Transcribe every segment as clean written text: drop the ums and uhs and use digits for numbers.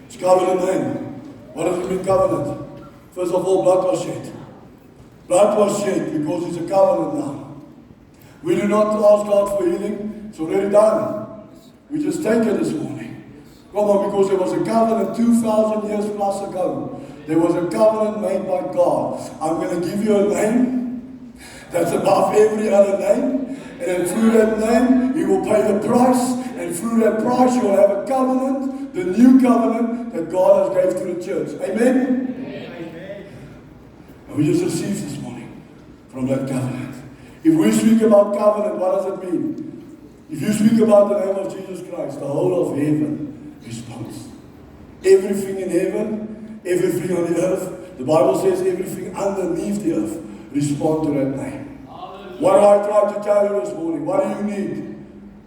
It's covenant name. What does it mean, covenant? First of all, blood was shed. Blood was shed because it's a covenant now. We do not ask God for healing. It's already done. We just take it this morning. Come on, because there was a covenant 2,000 years plus ago. There was a covenant made by God. I'm going to give you a name that's above every other name. And then through that name, He will pay the price. And through that price, you will have a covenant, the new covenant that God has gave to the church. Amen? Amen. And we just received this morning from that covenant. If we speak about covenant, what does it mean? If you speak about the name of Jesus Christ, the whole of heaven responds. Everything in heaven, everything on the earth, the Bible says everything underneath the earth respond to that name. Hallelujah. What do I try to tell you this morning? What do you need?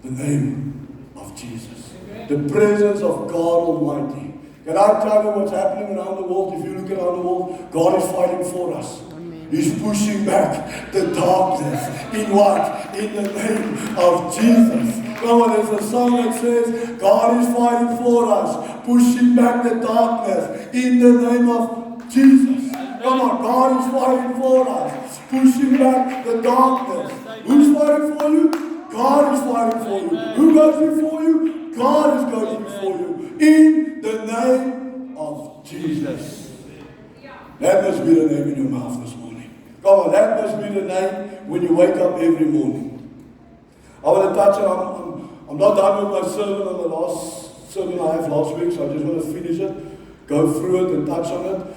The name of Jesus. Amen. The presence of God Almighty. Can I tell you what's happening around the world? If you look around the world, God is fighting for us. He's pushing back the darkness. In what? In the name of Jesus. Come on, there's a song that says, God is fighting for us, pushing back the darkness in the name of Jesus. Come on, God is fighting for us, pushing back the darkness. Who's fighting for you? God is fighting for you. Who goes before you? God is going before you. In the name of Jesus. That must be the name in your mouth this morning. Come on, that must be the name when you wake up every morning. I want to touch on, I'm not done with my sermon on the last sermon I have last week, so I just want to finish it, go through it and touch on it.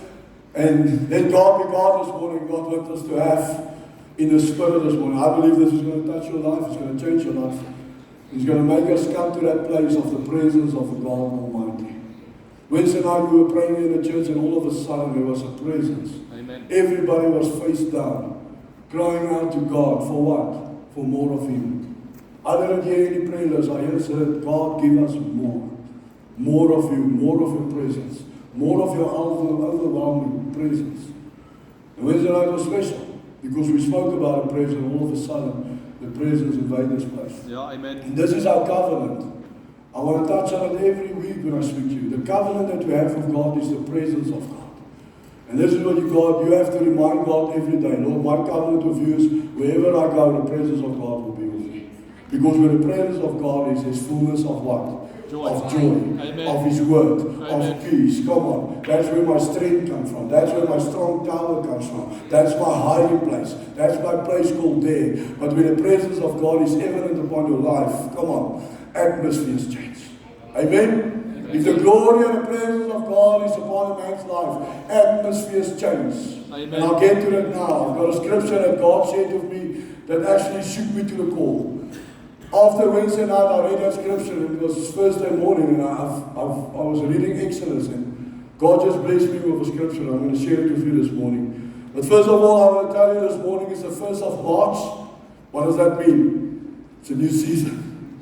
And let God be God this morning. God wants us to have in the Spirit this morning. I believe this is going to touch your life, it's going to change your life. It's going to make us come to that place of the presence of the God Almighty. Wednesday night we were praying in the church and all of a sudden there was a presence. Amen. Everybody was face down, crying out to God for what? For more of Him. I didn't hear any prayer lists. I just said, God, give us more. More of You, more of Your presence, more of Your overwhelming presence. And Wednesday night was special because we spoke about a presence and all of a sudden the presence invaded this place. Yeah, amen. And this is our covenant. I want to touch on it every week when I speak to you. The covenant that we have with God is the presence of God. And this is what you have to remind God every day. Lord, my covenant with You is wherever I go, the presence of God will be with me. Because where the presence of God is, there's fullness of what? Joy. Of joy. Amen. Of His word. Amen. Of peace. Come on. That's where my strength comes from. That's where my strong tower comes from. That's my hiding place. That's my place called there. But when the presence of God is evident upon your life, come on, atmospheres change. Amen? If the glory and the presence of God is upon a man's life, atmospheres change. Amen. And I'll get to that now. I've got a scripture that God shared with me that actually shook me to the core. After Wednesday night, I read that scripture. It was Thursday morning, and I was reading Exodus, and God just blessed me with a scripture. I'm going to share it with you this morning. But first of all, I want to tell you this morning is the 1st of March. What does that mean? It's a new season.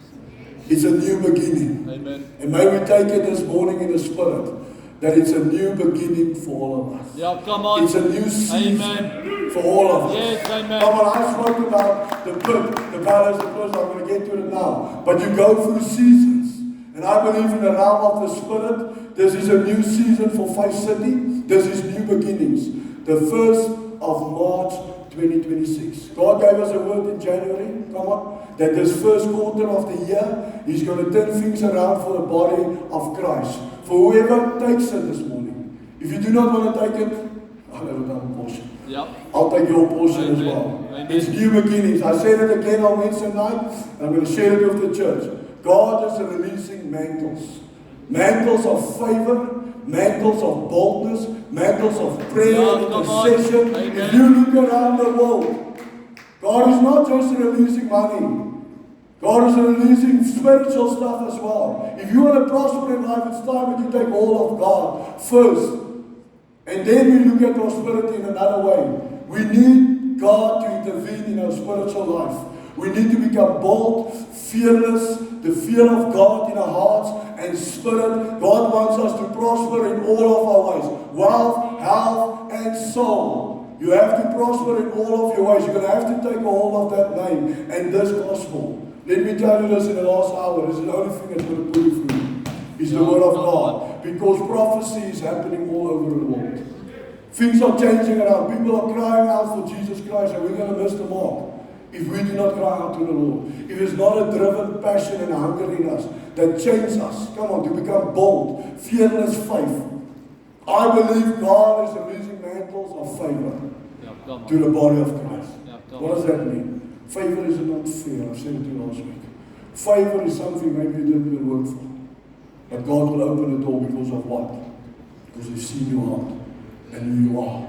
It's a new beginning. Amen. And may we take it this morning in the Spirit that it's a new beginning for all of us. Yeah, come on. It's a new season. Amen. For all of us. Yes, amen. Come on, I spoke about the pit, the palace, the place. I'm going to get to it now. But you go through seasons. And I believe in the realm of the Spirit, this is a new season for Faith City. This is new beginnings. The 1st of March 2026. God gave us a word in January. Come on. That this first quarter of the year, He's going to turn things around for the body of Christ. For whoever takes it this morning. If you do not want to take it, I'll have another portion. Yep. I'll take your portion. Amen. As well. Amen. It's new beginnings. I said it again on Wednesday night. And I'm going to share it with the church. God is releasing mantles. Mantles of favor. Mantles of boldness. Mantles of prayer and intercession. If you look around the world, God is not just releasing money. God is releasing spiritual stuff as well. If you want to prosper in life, it's time that you take hold of God first. And then we look at prosperity in another way. We need God to intervene in our spiritual life. We need to become bold, fearless, the fear of God in our hearts and spirit. God wants us to prosper in all of our ways. Wealth, health, and soul. You have to prosper in all of your ways. You're going to have to take a hold of that name and this gospel. Let me tell you this in the last hour. This is the only thing that's going to pull you through. is the word of God. Because prophecy is happening all over the world. Things are changing around. People are crying out for Jesus Christ, and we're going to miss the mark if we do not cry out to the Lord. If there's not a driven passion and hunger in us that changes us, come on, to become bold, fearless faith. I believe God is releasing mantles of favor to the body of Christ. What does that mean? Favor is not fear. I've said it to you last week. Favor is something maybe you didn't even work for. But God will open the door because of what? Because He's seen your heart and who you are.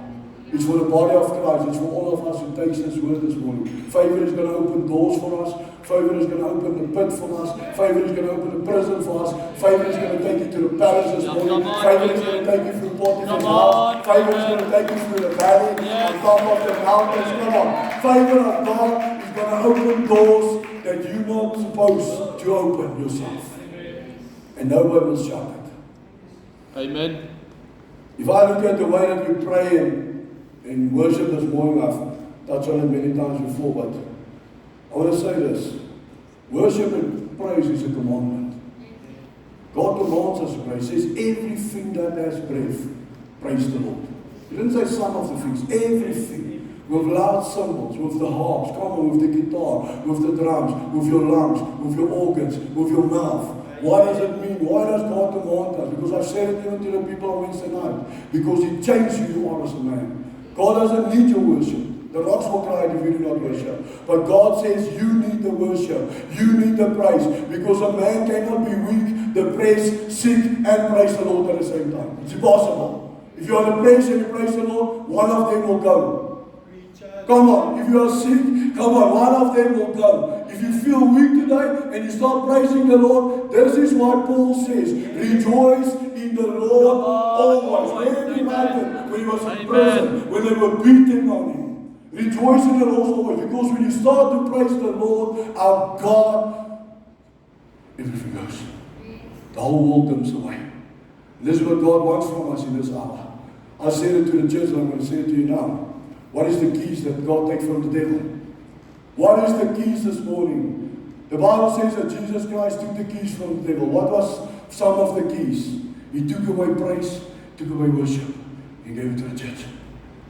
It's for the body of Christ. It's for all of us who takes this word this morning. Favor is going to open doors for us. Favor is going to open the pit for us. Favor is going to open the prison for us. Favor is going to take you to the palace this morning. Favor is going to take you through Potiphar's house. Favor is going to take you through the valley on top of the mountains. Come on. Favor of God is going to open doors that you're not supposed to open yourself. And no one will shut it. Amen. If I look at the way that we pray in worship this morning, I've touched on it many times before, but I want to say this. Worship and praise is a commandment. God commands us to praise. He says everything that has breath, praise the Lord. He didn't say some of the things, everything. With loud cymbals, with the harps, come on, with the guitar, with the drums, with your lungs, with your organs, with your mouth. What does it mean? Why does God command us? Because I've said it even to the people on Wednesday night. Because He changed who you are as a man. God doesn't need your worship. The rocks will cry if you do not worship. But God says you need the worship. You need the praise. Because a man cannot be weak, depressed, sick, and praise the Lord at the same time. It's impossible. If you are depressed and you praise the Lord, one of them will go. Come on, if you are sick, come on, one of them will go. If you feel weak today and you start praising the Lord, this is what Paul says. Rejoice in the Lord always. Where did he write it? When he was in prison, when they were beating on him. Rejoice in the Lord always. Because when you start to praise the Lord, our God, everything goes. The whole world comes away. And this is what God wants from us in this hour. I said it to the church and I'm going to say it to you now. What is the keys that God takes from the devil? What is the keys this morning? The Bible says that Jesus Christ took the keys from the devil. What was some of the keys? He took away praise, took away worship. He gave it to the church.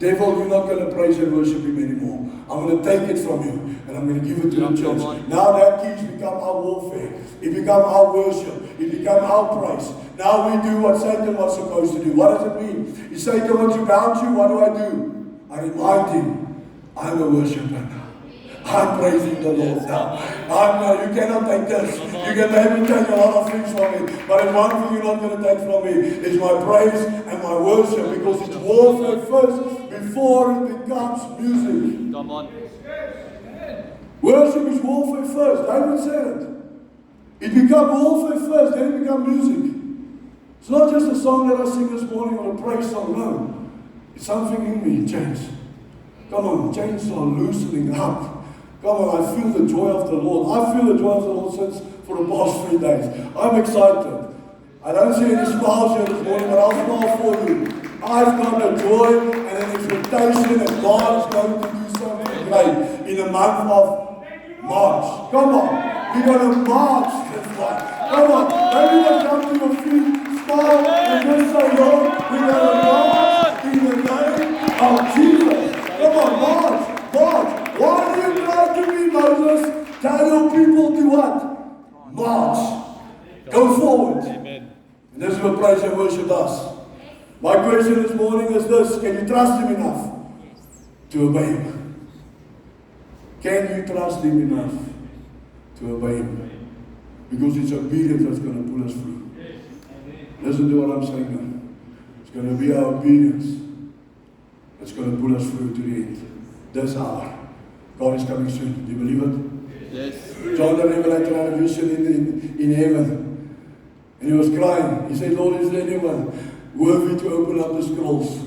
Devil, you're not going to praise and worship Him anymore. I'm going to take it from you and I'm going to give it to the church. Now that keys become our warfare. It become our worship. It become our praise. Now we do what Satan was supposed to do. What does it mean? If Satan wants to bound you, what do? I remind him, I'm a worshiper now. I'm praising the Lord now. You cannot take this. You can maybe take a lot of things from me. But if one thing you're not going to take from me is my praise and my worship. Because it's warfare first before it becomes music. Come on. Worship is warfare first. David said it. It becomes warfare first, then it becomes music. It's not just a song that I sing this morning or a praise song, no. It's something in me, chains. Come on, chains are loosening up. Come on, I feel the joy of the Lord. I feel the joy of the Lord since for the past 3 days. I'm excited. I don't see any smiles here this morning, but I'll smile for you. I've got a joy and an expectation that God is going to do something great in the month of March. Come on, we're going to march this month. Come on, maybe just come to your feet, smile, and just say, Lord, we're going to march in the name of Jesus. Come on, march. Why do you try to be Moses? Tell your people to what? March. Go forward. Amen. And this is what praise and worship does. My question this morning is this: can you trust Him enough to obey Him? Can you trust Him enough to obey Him? Because it's obedience that's going to pull us through. Listen to what I'm saying now. It's going to be our obedience that's going to pull us through to the end. This hour. God is coming soon. Do you believe it? Yes. John the Revelator had a vision in heaven. And he was crying. He said, Lord, is there anyone worthy to open up the scrolls?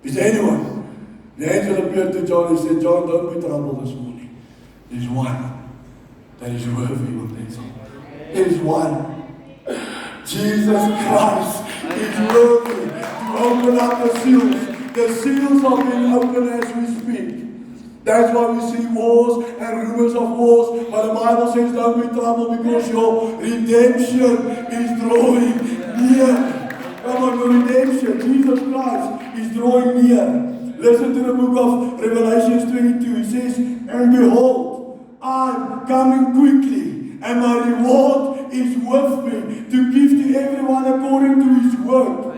Is there anyone? The angel appeared to John and said, John, don't be troubled this morning. There's one that is worthy of this. There's one. Jesus Christ is worthy to open up the seals. The seals are being opened as we speak. That's why we see wars and rumors of wars. But the Bible says don't be troubled because your redemption is drawing near. Come on, your redemption, Jesus Christ, is drawing near. Listen to the book of Revelation 22. He says, and behold, I'm coming quickly, and my reward is with me to give to everyone according to his work.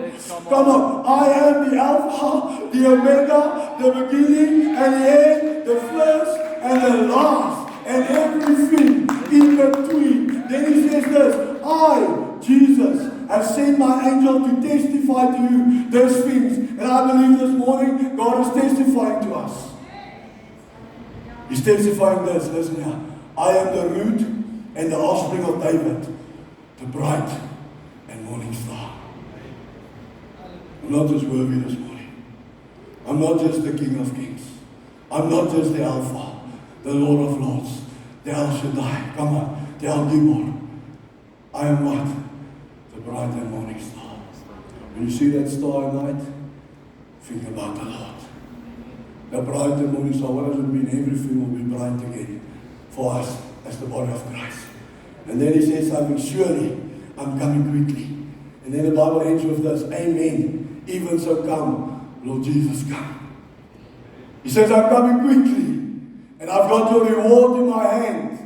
Come on, I am the Alpha, the Omega, the beginning and the end, the first and the last, and everything in between. Then he says this, I, Jesus, have sent my angel to testify to you those things. And I believe this morning God is testifying to us. He's testifying this, listen here. I am the root and the offspring of David, the bright and morning star. I'm not just worthy this morning. I'm not just the King of Kings. I'm not just the Alpha, the Lord of Lords, the El Shaddai. Come on, the El Gibor. I am what? The bright and morning star. When you see that star at night, think about the Lord. The bright and morning star, what does it mean? Everything will be bright again for us as the body of Christ. And then he says something, surely I'm coming quickly. And then the Bible ends with this, amen. Even so come, Lord Jesus, come. He says, I'm coming quickly, and I've got your reward in my hand.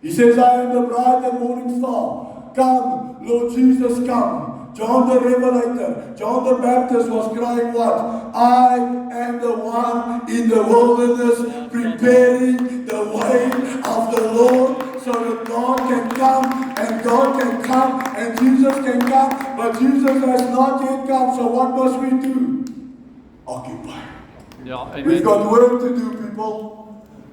He says, I am the bright and morning star. Come, Lord Jesus, come. John the Revelator, John the Baptist was crying what? I am the one in the wilderness preparing the way of the Lord so that God can come and God can come and Jesus can come. But Jesus has not yet come, so what must we do? Occupy. Yeah, amen. We've got work to do, people.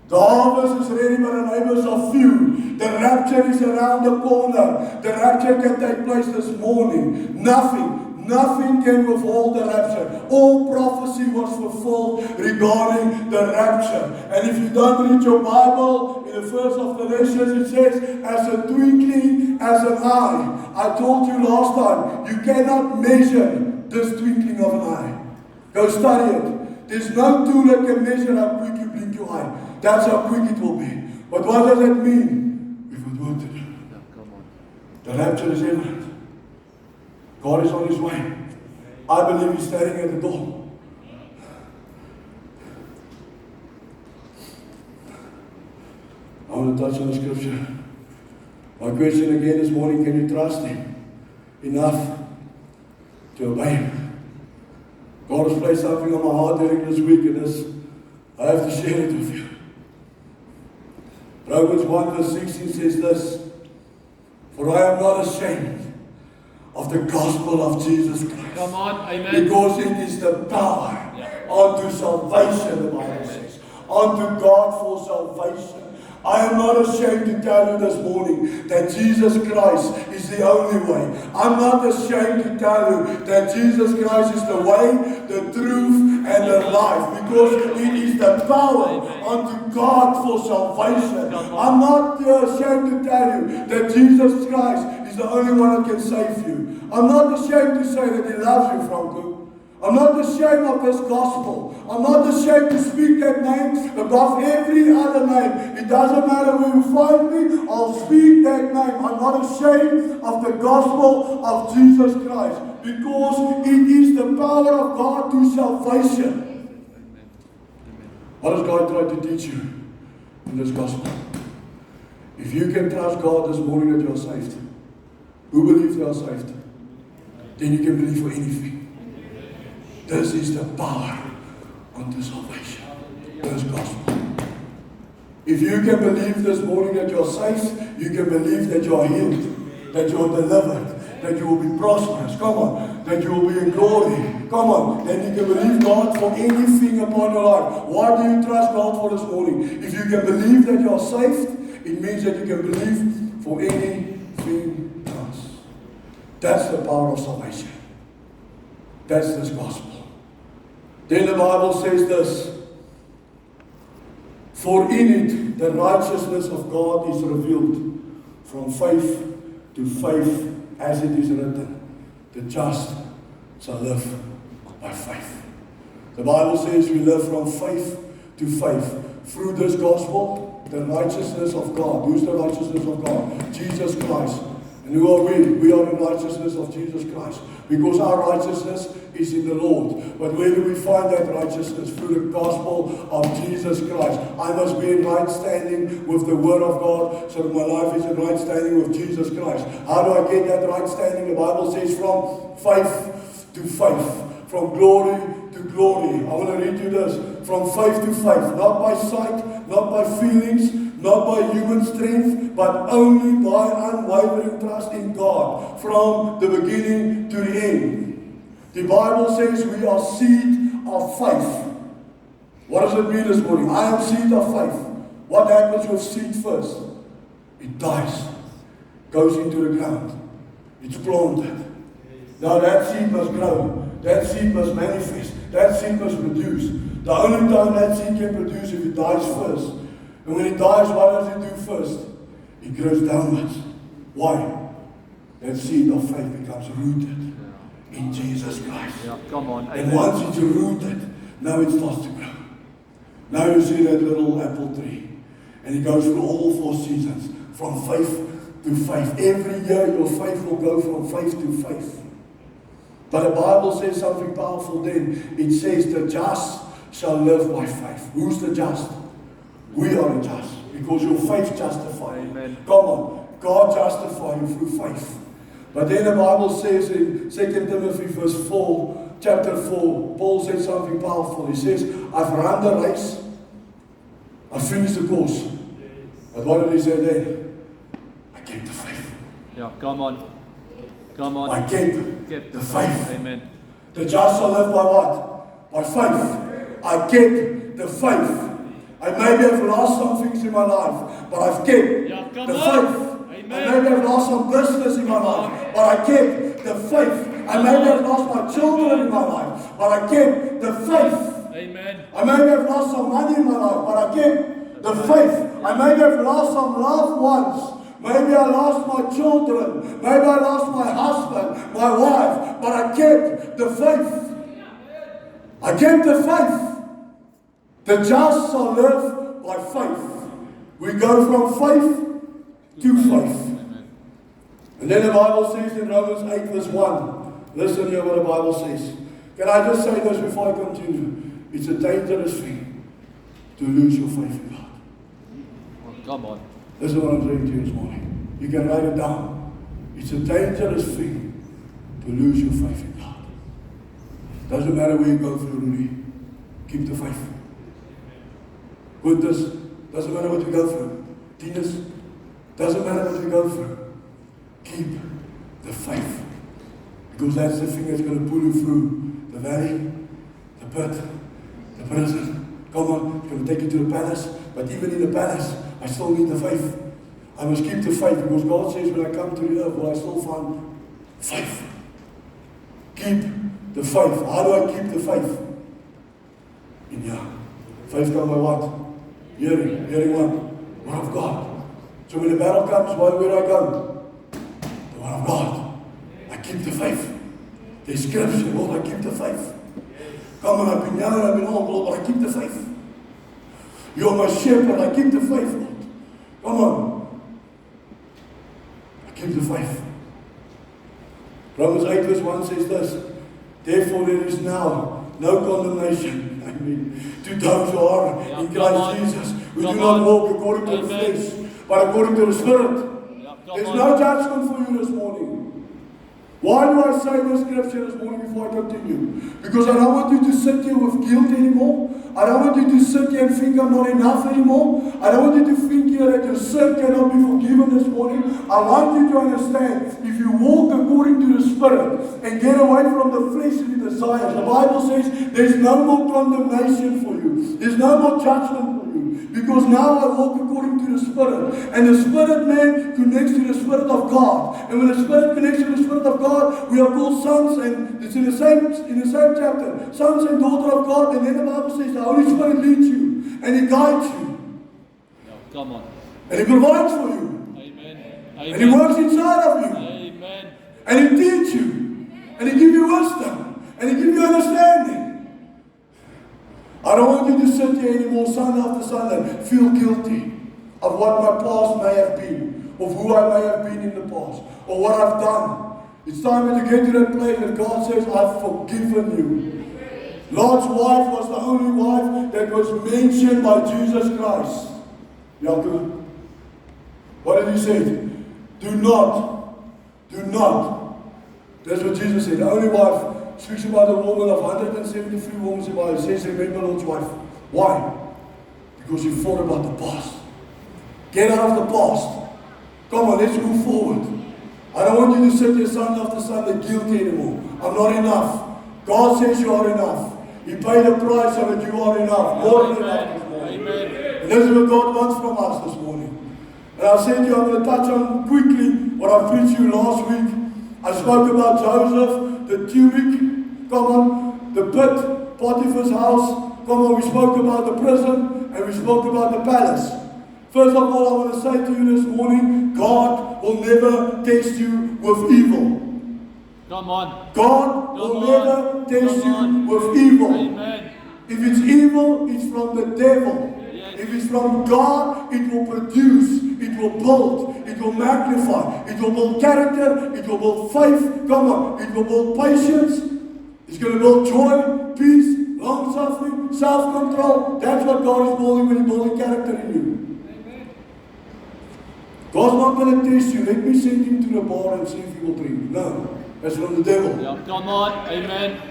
The harvest is ready, but the laborers are few. The rapture is around the corner. The rapture can take place this morning. Nothing can withhold the rapture. All prophecy was fulfilled regarding the rapture. And if you don't read your Bible, in the first of Galatians it says, as a twinkling, as an eye. I told you last time, you cannot measure this twinkling of an eye. Go study it. There's no tool that can measure how quick you blink your eye. That's how quick it will be. But what does that mean? We've got work to do. The rapture is imminent. God is on his way. I believe he's standing at the door. I want to touch on the scripture. My question again this morning, can you trust him enough to obey him? God has placed something on my heart during this week, and I have to share it with you. Romans 1 verse 16 says this, for I am not ashamed of the gospel of Jesus Christ. Come on, amen. Because it is the power unto salvation, the Bible says. Unto God for salvation. I am not ashamed to tell you this morning that Jesus Christ is the only way. I'm not ashamed to tell you that Jesus Christ is the way, the truth, and the life. Because it is the power unto God for salvation. I'm not ashamed to tell you that Jesus Christ is the only one that can save you. I'm not ashamed to say that he loves you, Franco. I'm not ashamed of this gospel. I'm not ashamed to speak that name above every other name. It doesn't matter where you find me, I'll speak that name. I'm not ashamed of the gospel of Jesus Christ because it is the power of God to salvation. What does God try to teach you in this gospel? If you can trust God this morning that you are saved, who believes they are saved? Then you can believe for anything. This is the power unto salvation. This gospel. If you can believe this morning that you are saved, you can believe that you are healed, that you are delivered, that you will be prosperous. Come on. That you will be in glory. Come on. Then you can believe God for anything upon your life. Why do you trust God for this morning? If you can believe that you are saved, it means that you can believe for anything else. That's the power of salvation. That's this gospel. Then the Bible says this, for in it the righteousness of God is revealed from faith to faith, as it is written, the just shall live by faith. The Bible says we live from faith to faith. through this gospel, the righteousness of God. Who's the righteousness of God? Jesus Christ. And who are we? We are the righteousness of Jesus Christ. Because our righteousness is in the Lord. But where do we find that righteousness? Through the gospel of Jesus Christ. I must be in right standing with the Word of God, so that my life is in right standing with Jesus Christ. How do I get that right standing? The Bible says from faith to faith. From glory to glory. I want to read you this. From faith to faith. Not by sight, not by feelings, not by human strength, but only by unwavering trust in God. From the beginning to the end. The Bible says we are seed of faith. What does it mean this morning? I am seed of faith. What happens with seed first? It dies. Goes into the ground. It's planted. Now that seed must grow. That seed must manifest. That seed must produce. The only time that seed can produce if it dies first. And when it dies, what does it do first? It grows downwards. Why? That seed of faith becomes rooted in Jesus Christ. Yeah, come on. And once it's rooted, now it starts to grow. Now you see that little apple tree. And it goes through all 4 seasons. From faith to faith. Every year your faith will go from faith to faith. But the Bible says something powerful then. It says the just shall live by faith. Who's the just? We are the just. Because your faith justifies you. Amen. Come on. God justifies you through faith. But then the Bible says in 2 Timothy verse 4, chapter 4, Paul says something powerful. He says, I've run the race. I've finished the course. But what did he say then? I kept the faith. Yeah, come on. Come on. I kept the faith. Amen. The just shall live by what? By faith. I kept the faith. I maybe have lost some things in my life, but I've kept the faith. Amen. I maybe have lost some business in my life, but I kept the faith. I maybe have lost my children in my life, but I kept the faith. Amen. I maybe have lost some money in my life, but I kept the faith. I maybe have lost some loved ones. Maybe I lost my children. Maybe I lost my husband, my wife, but I kept the faith. I kept the faith. The just shall live by faith. We go from faith to faith. And then the Bible says in Romans 8 verse 1, listen here what the Bible says. Can I just say this before I continue? It's a dangerous thing to lose your faith in God. Oh, come on. This is what I'm saying to you this morning. You can write it down. It's a dangerous thing to lose your faith in God. Doesn't matter where you go through, Rudy. Keep the faith. Goodness, doesn't matter what you go through. Tennis, doesn't matter what you go through. Keep the faith. Because that's the thing that's going to pull you through the valley, the pit, the prison. Come on, it's going to take you to the palace. But even in the palace, I still need the faith. I must keep the faith because God says when I come to the earth, will I still find faith? Keep the faith. How do I keep the faith? In here. Faith comes by what? Hearing. Hearing what? Word of God. So when the battle comes, where do I go? The Word of God. I keep the faith. The scripture, Lord, I keep the faith. Come on, I've been young, I've been old, Lord, but I keep the faith. You're my shepherd, I keep the faith, Lord. Come on. I keep the faith. Romans 8 verse 1 says this. Therefore there is now no condemnation. I mean, to those who are in Christ Jesus. We do not walk according to the flesh, but according to the Spirit. There's no judgment for you this morning. Why do I say this scripture this morning before I continue? Because I don't want you to sit here with guilt anymore. I don't want you to sit here and think I'm not enough anymore. I don't want you to think here that your sin cannot be forgiven this morning. I want you to understand, if you walk according to the Spirit and get away from the fleshly desires, the Bible says there's no more condemnation for you. There's no more judgment for you. Because now I walk according to the Spirit. And the Spirit man connects to the Spirit of God. And when the Spirit connects to the Spirit of God, we are called sons, and it's in the same chapter. Sons and daughter of God. And then the Bible says the Holy Spirit leads you and He guides you. Come on. And He provides for you. Amen. And He works inside of you. Amen. And He teaches you. And He gives you wisdom. And He gives you understanding. I I don't want you to sit here anymore Sunday after Sunday, feel guilty of what my past may have been, of who I may have been in the past, or what I've done. It's time to get to that place that God says, I've forgiven you. Lot's wife was the only wife that was mentioned by Jesus Christ. Jacob, what did he say? Do not. That's what Jesus said. The only wife speaks about a woman of 173 women in the Bible. It says, remember Lot's wife. Why? Because you thought about the past. Get out of the past. Come on, let's move forward. I don't want you to sit here Sunday after Sunday guilty anymore. I'm not enough. God says you are enough. He paid a price so that you are enough. More than enough this morning. Amen. And this is what God wants from us this morning. And I said to you, I'm going to touch on quickly what I preached to you last week. I spoke about Joseph, the tunic, come on, the pit, Potiphar's house, come on, we spoke about the prison, and we spoke about the palace. First of all, I want to say to you this morning, God will never test you with evil. Come on. God will never test you with evil. Amen. If it's evil, it's from the devil. Yes. If it's from God, it will produce, it will build, it will magnify, it will build character, it will build faith, come on, it will build patience, it's going to build joy, peace, long-suffering, self-control. That's what God is building when He's building character in you. God's not going to test you. Let me send him to the bar and see if he will drink. No, that's from the devil. Yeah, come on. Amen.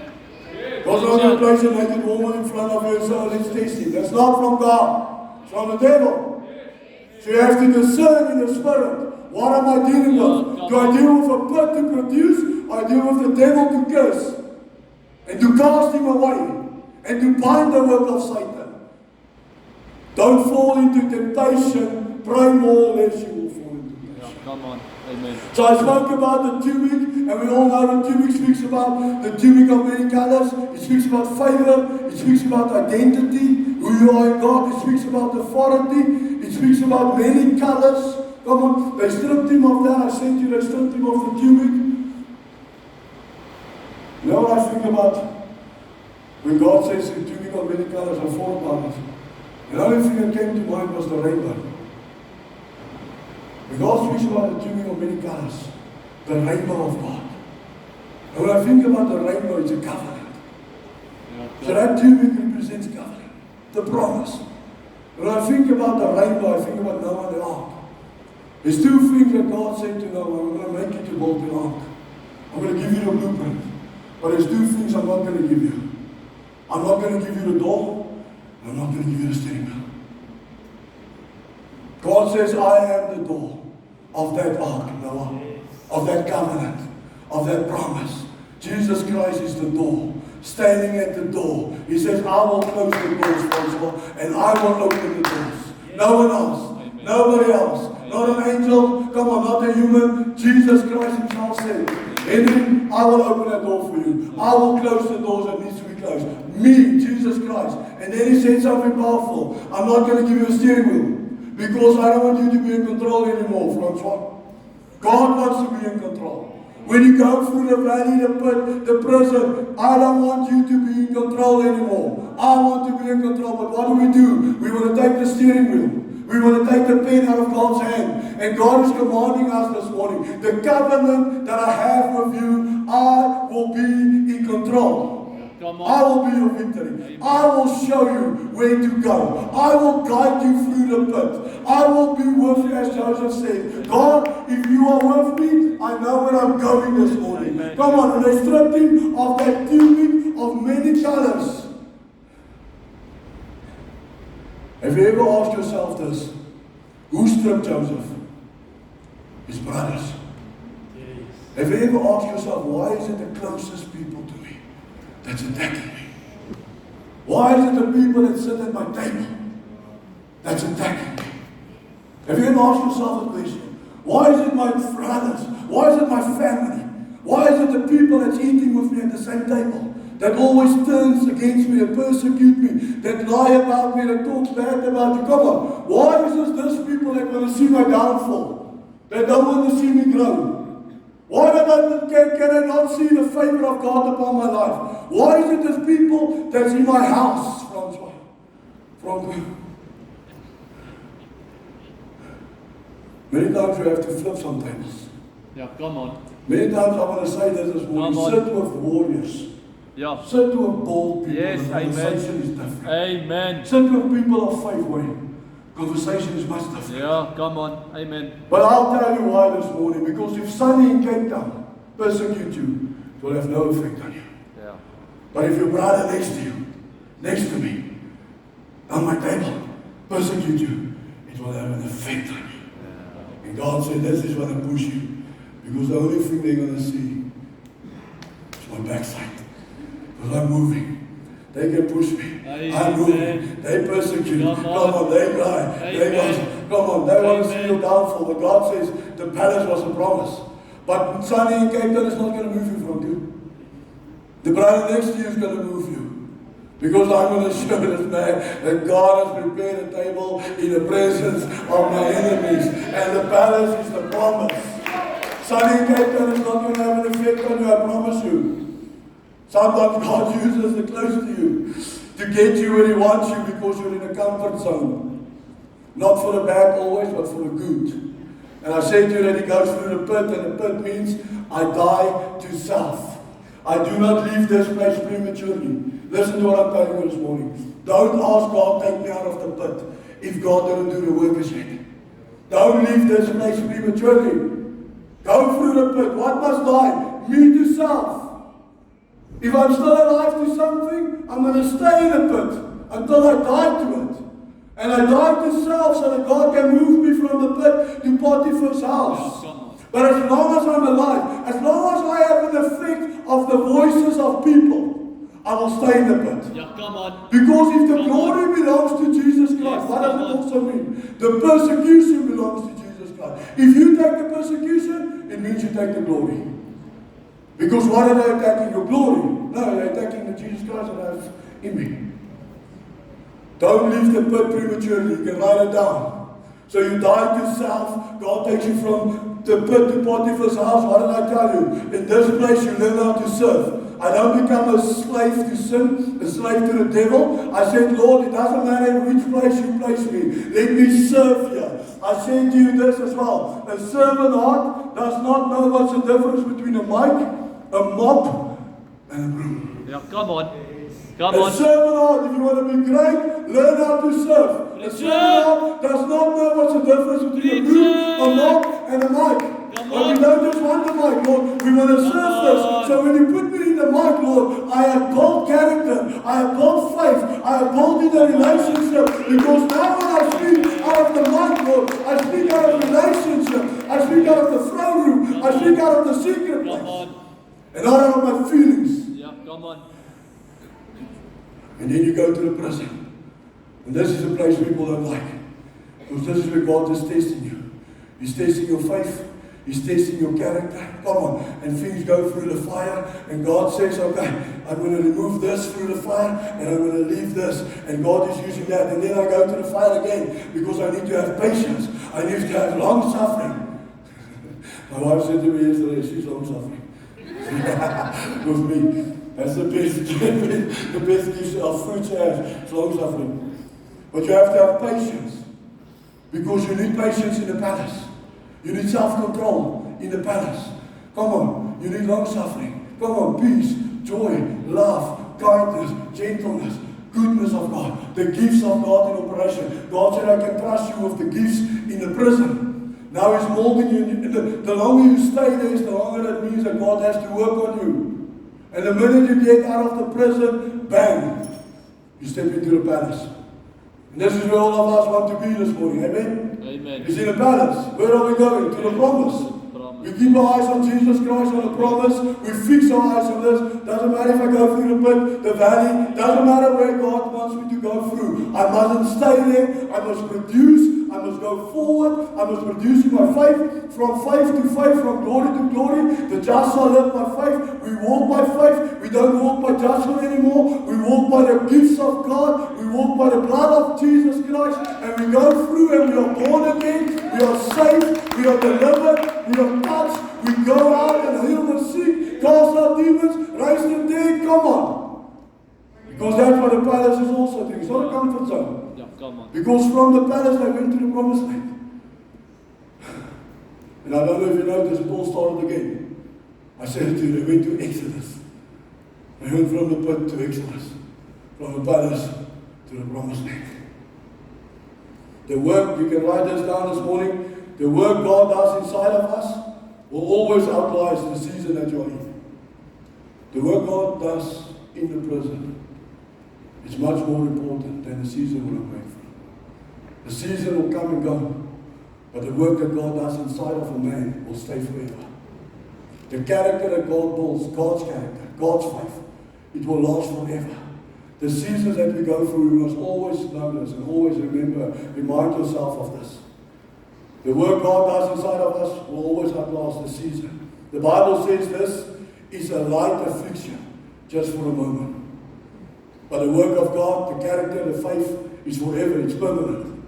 God's not going to place a naked woman in front of you and say, oh, let's test him. That's not from God. It's from the devil. So you have to discern in the spirit. What am I dealing with? Do I deal with a pit to produce? Or I deal with the devil to curse? And to cast him away? And to bind the work of Satan? Don't fall into temptation. Pray more, lest you will fall into temptation. Yeah, come on. Amen. So I spoke about the tunic, and we all know the tunic speaks about the tunic of many colors. It speaks about favor. It speaks about identity, who you are in God. It speaks about authority. It speaks about many colors. Come on, they stripped him of that. I said to you, they stripped him of the tunic. You know what I think about? When God says the tunic of many colors, I thought about it. The only thing that came to mind was the rainbow. When God speaks about the tunic of many colors, the rainbow of God. And when I think about the rainbow, it's a covenant. So that tunic represents covenant, the promise. When I think about the rainbow, I think about Noah and the ark. There's two things that God said to Noah. I'm going to make you to build the ark. I'm going to give you the blueprint. But there's two things I'm not going to give you. I'm not going to give you the door, and I'm not going to give you the steering wheel. God says, I am the door of that ark, Noah, of that covenant, of that promise. Jesus Christ is the door, standing at the door. He says, I will close the doors, Francois, and I will open the doors. No one else, nobody else, not an angel, come on, not a human. Jesus Christ himself said, Henry, I will open that door for you. I will close the doors that needs to be closed. Me, Jesus Christ. And then he said something powerful. I'm not going to give you a steering wheel. Because I don't want you to be in control anymore, Francois. God wants to be in control. When you go through the valley, the pit, the prison, I don't want you to be in control anymore. I want to be in control. But what do? We want to take the steering wheel. We want to take the pen out of God's hand. And God is commanding us this morning. The covenant that I have with you, I will be in control. I will be your victory. I will show you where to go. I will guide you through the pit. I will be with you, as Joseph said. God, if you are with me, I know where I'm going this morning. Come on, and they stripped him of that tunic of many colors. Have you ever asked yourself this? Who stripped Joseph? His brothers. Have you ever asked yourself, why is it the closest people to me that's attacking me? Why is it the people that sit at my table that's attacking me? Have you ever asked yourself a question? Why is it my brothers? Why is it my family? Why is it the people that's eating with me at the same table that always turns against me, that persecute me, that lie about me, that talks bad about you? Come on. Why is it this people that want to see my downfall? That don't want to see me grow? Why can I not see the favor of God upon my life? Why is it there's people that's in my house, Francois? from... Many times you have to flip some tables. Yeah, come on. Many times I want to say this morning, Come on. sit with warriors. Yeah. Sit with bold people. Yes, the conversation amen. is different. Amen. Sit with people of faith where conversation is much different. Yeah, come on. Amen. But I'll tell you why this morning, because if Sunny in Cape Town persecute you, it will have no effect on you. Yeah. But if your brother next to you, next to me, on my table, persecute you, it will have an effect on you. And God said, this is what I push you. Because the only thing they're going to see is my backside. Because I'm moving. They can push me. I'm moving. They persecute. Come on, they cry. They gossip. Come on, they want to see your downfall. But God says the palace was a promise. But Sunny in Cape Town is not going to move you from you. The brother next to you is going to move you. Because I'm going to show this man that God has prepared a table in the presence of my enemies. And the palace is the promise. Sunny in Cape Town is not going to have an effect on you, I promise you. Sometimes God uses the close to you to get you where He wants you because you're in a comfort zone. Not for the bad always, but for the good. And I said to you that He goes through the pit, and the pit means I die to self. I do not leave this place prematurely. Listen to what I'm telling you this morning. Don't ask God, take me out of the pit, if God didn't do the work as yet. Don't leave this place prematurely. Go through the pit. What must die? Me to self. If I'm still alive to something, I'm going to stay in the pit until I die to it. And I die to self so that God can move me from the pit to Potiphar's house. But as long as I'm alive, as long as I have an effect of the voices of people, I will stay in the pit. Yeah, come on. Because if the glory belongs to Jesus Christ, what does it also mean? The persecution belongs to Jesus Christ. If you take the persecution, it means you take the glory. Because what are they attacking? Your glory? No, they're attacking the Jesus Christ that I have in me. Don't leave the pit prematurely. You can write it down. So you die to self. God takes you from the pit to Potiphar's house. What did I tell you? In this place you learn how to serve. I don't become a slave to sin, a slave to the devil. I said, Lord, it doesn't matter in which place you place me. Let me serve here. I said to you this as well. A servant heart does not know what's the difference between a mic, a mop, and a broom. Yeah, come on. Come A on. servant heart, if you want to be great, learn how to serve. A servant heart does not know what's the difference between a broom, a mop, and a mic. But we don't just want the mic, Lord. We want to serve this. So when you put me in the mic, Lord, I have built character. I have built faith. I have built in a relationship. Because now when I speak out of the mic, Lord, I speak out of relationship. I speak out of the throne room. I speak out of the secret place. And not out of my feelings. Yeah, come on. And then you go to the prison. And this is a place people don't like. Because this is where God is testing you. He's testing your faith. He's testing your character. Come on. And things go through the fire. And God says, okay, I'm going to remove this through the fire. And I'm going to leave this. And God is using that. And then I go to the fire again. Because I need to have patience. I need to have long suffering. My wife said to me yesterday, she's long suffering. With me. That's the best, the best gift of fruit she has. It's long suffering. But you have to have patience. Because you need patience in the palace. You need self-control in the palace. Come on. You need long suffering. Come on. Peace, joy, love, kindness, gentleness, goodness of God. The gifts of God in operation. God said, I can trust you with the gifts in the prison. Now He's molding you. The longer you stay there, the longer that means that God has to work on you. And the minute you get out of the prison, bang, you step into the palace. And this is where all of us want to be this morning. Amen? Amen. It's in the palace. Where are we going? To the promise. We keep our eyes on Jesus Christ, on the promise. We fix our eyes on this. Doesn't matter if I go through the pit, the valley. Doesn't matter where God wants me to go through. I mustn't stay there. I must produce. I must go forward. I must produce in my faith. From faith to faith, from glory to glory. The just shall live by faith. We walk by faith. We don't walk by judgment anymore. We walk by the gifts of God. We walk by the blood of Jesus Christ. And we go through and we are born again. We are saved. We are delivered. We are touched. We go out and heal the sick. Cast out demons. Raise the dead. Come on. Because that's what the palace is also doing. It's not a comfort zone. Yeah, come on. Because from the palace they went to the promised land. And I don't know if you noticed, it all started again. I said it to you, they went to Exodus. They went from the pit to Exodus. From the palace to the promised land. The work, you can write this down this morning, the work God does inside of us will always outlast the season that you're in. The work God does in the prison is much more important than the season we're going through. The season will come and go, but the work that God does inside of a man will stay forever. The character that God builds, God's character, God's faith, it will last forever. The seasons that we go through, we must always know this and always remember, remind yourself of this. The work God does inside of us will always outlast the season. The Bible says this is a light affliction, just for a moment. But the work of God, the character, the faith is forever, it's permanent.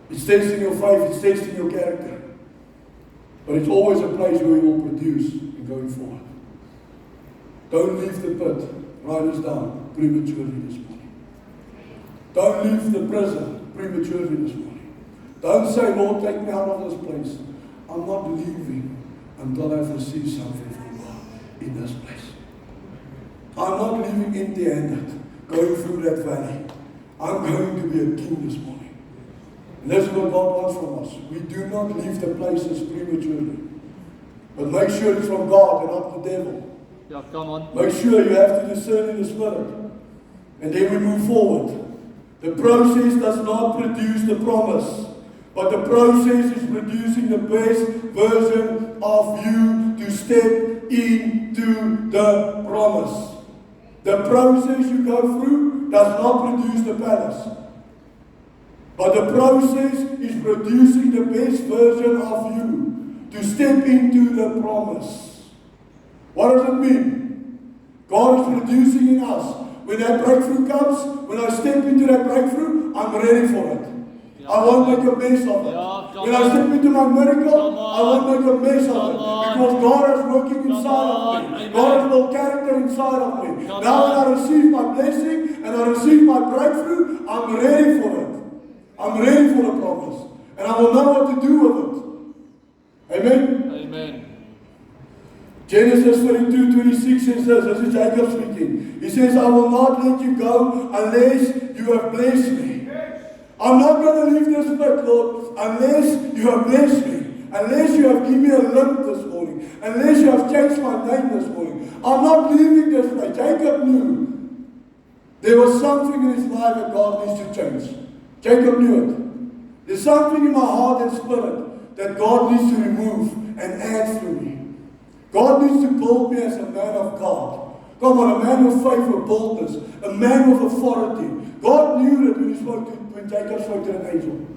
It's testing your faith, it's testing your character. But it's always a place where you will produce in going forward. Don't leave the pit, write this down, prematurely this morning. Don't leave the prison prematurely this morning. Don't say, Lord, take me out of this place. I'm not leaving until I've received something from God in this place. I'm not leaving empty-handed, going through that valley. I'm going to be a king this morning. And that's what God wants from us. We do not leave the places prematurely. But make sure it's from God and not the devil. Yeah, come on. Make sure you have to discern in the Spirit. And then we move forward. The process does not produce the promise. But the process is producing the best version of you to step into the promise. The process you go through does not produce the palace. But the process is producing the best version of you to step into the promise. What does it mean? God is producing in us. When that breakthrough comes, when I step into that breakthrough, I'm ready for it. I won't make a mess of it. When I step into my miracle, I won't make a mess of it. Because God is working inside of me. God has built character inside of me. Now when I receive my blessing and I receive my breakthrough, I'm ready for it. I'm ready for the promise. And I will know what to do with it. Amen? Amen. Genesis 32:26 says this is Jacob speaking. He says, I will not let you go unless you have blessed me. I'm not going to leave this pit, Lord, unless you have blessed me. Unless you have given me a limp this morning. Unless you have changed my name this morning. I'm not leaving this place. Jacob knew there was something in his life that God needs to change. Jacob knew it. There's something in my heart and spirit that God needs to remove and add through me. God needs to build me as a man of God. Come on, a man of faith with boldness, a man with authority. God knew that when Jacob spoke to an angel.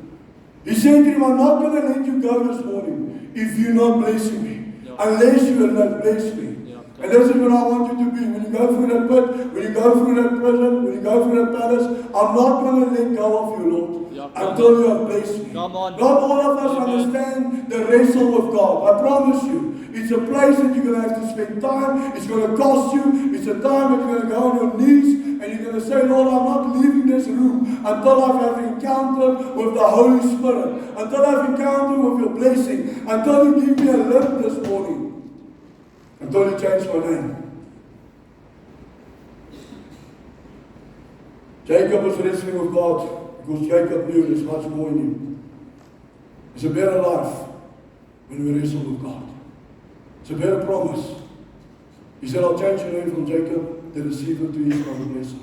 He said to him, I'm not going to let you go this morning if you're not blessing me. Unless you will not bless me. And this is what I want you to be. When you go through that pit, when you go through that prison, when you go through that palace, I'm not going to let go of you, Lord, until you have blessed me. Not all of us understand the wrestle with God. I promise you. It's a place that you're going to have to spend time. It's going to cost you. It's a time that you're going to go on your knees and you're going to say, Lord, I'm not leaving this room until I have encountered with the Holy Spirit. Until I've encountered with your blessing. Until you give me a lift this morning. Until you change my name. Jacob was wrestling with God because Jacob knew there's much more in him. It's a better life when we wrestle with God. It's a better promise. He said, I'll change your name from Jacob, the deceiver, to Israel, the blesser.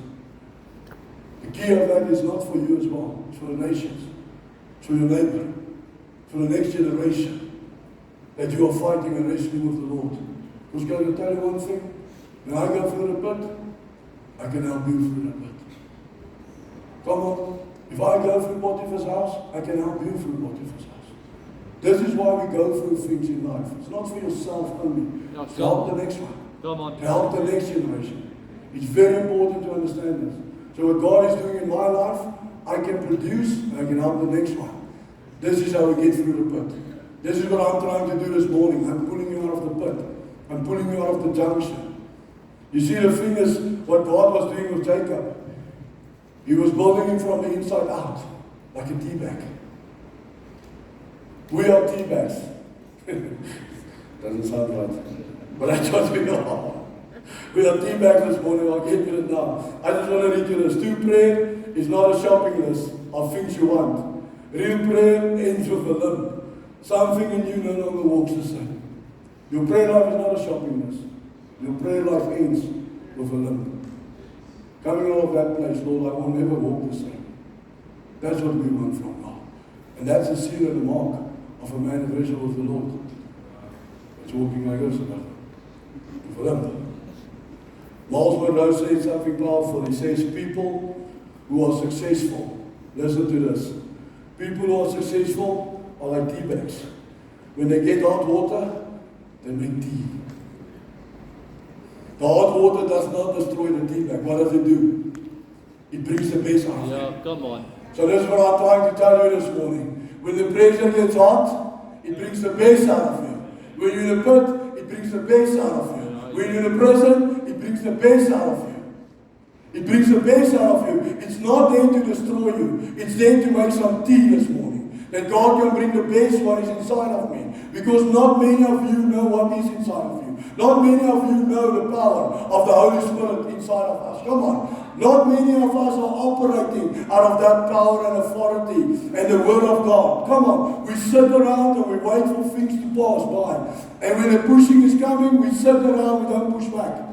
The key of that is not for you as well. It's for the nations. It's for your neighbor. For the next generation. That you are fighting and wrestling with the Lord. Because I'm going to tell you one thing. When I go through the pit, I can help you through the pit. Come on. If I go through Potiphar's house, I can help you through Potiphar's house. This is why we go through things in life. It's not for yourself only. It's to help the next one. To help the next generation. It's very important to understand this. So what God is doing in my life, I can produce and I can help the next one. This is how we get through the pit. This is what I'm trying to do this morning. I'm pulling you out of the pit. I'm pulling you out of the junction. You see, the thing is, what God was doing with Jacob, He was building him from the inside out, like a tea bag. We are tea bags. Doesn't sound right. But that's what we are. We are tea bags this morning. I'll get to it now. I just want to read you this. True prayer is not a shopping list of things you want. Real prayer ends with a limp. Something in you no longer walks the same. Your prayer life is not a shopping list. Your prayer life ends with a limp. Coming out of that place, Lord, I will never walk the same. That's what we want from God. And that's the seal and the mark of a man that wrestles with the Lord. It's walking like this about with a limp. Miles Monroe said something powerful. He says, people who are successful, listen to this. People who are successful are like tea bags. When they get hot water, they make tea. The hot water does not destroy the tea bag. What does it do? It brings the best out of you. Yeah, come on. So that's what I'm trying to tell you this morning. When the pressure gets hot, it brings the best out of you. When you're in a pit, it brings the best out of you. When you're in a prison, it brings the best out of you. It brings the best out of you. It's not there to destroy you. It's there to make some tea this morning. That God can bring the best what is inside of me. Because not many of you know what is inside of you. Not many of you know the power of the Holy Spirit inside of us. Come on. Not many of us are operating out of that power and authority and the Word of God. Come on. We sit around and we wait for things to pass by. And when the pushing is coming, we sit around and we don't push back.